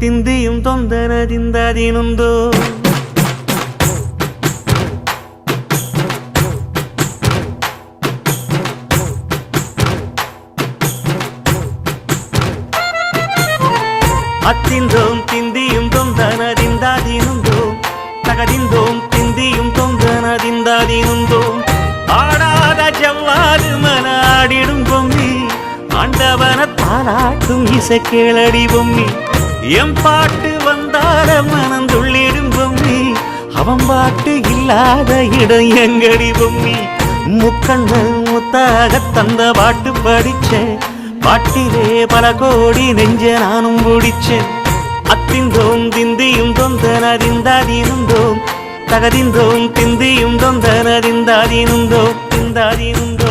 ತಿಂದಿಯುಂ ತೊಂದನದಿಂದದಿನುಂದೋ அத்திந்தோம் திந்தியும் தொந்தனதிந்தாதினுந்தோம் தகதிந்தோம் திந்தியும் தொந்தனதிந்தாதினுந்தோம் ஆடாத ஜவ்வாது மனாடிடும் பொம்மி ஆண்டவன தாளாட்டும் இசை கேளடி பொம்மி எம் பாட்டு வந்தார மனந்துள்ளிடும் பொம்மி அவன் பாட்டு இல்லாத இடம் எங்கடி பொம்மி முக்கண்ணல் முத்தாக தந்த பாட்டு படிச்சேன் பாட்டிலே பல கோடி நெஞ்ச நானும் பிடிச்சேன் அத்திந்தோம் திந்தியும் தொந்தனதிந்தாதினுந்தோம் தகதிந்தோம் திந்தியும் தொந்தனதிந்தாதினுந்தோம் திந்தாதினுந்தோம்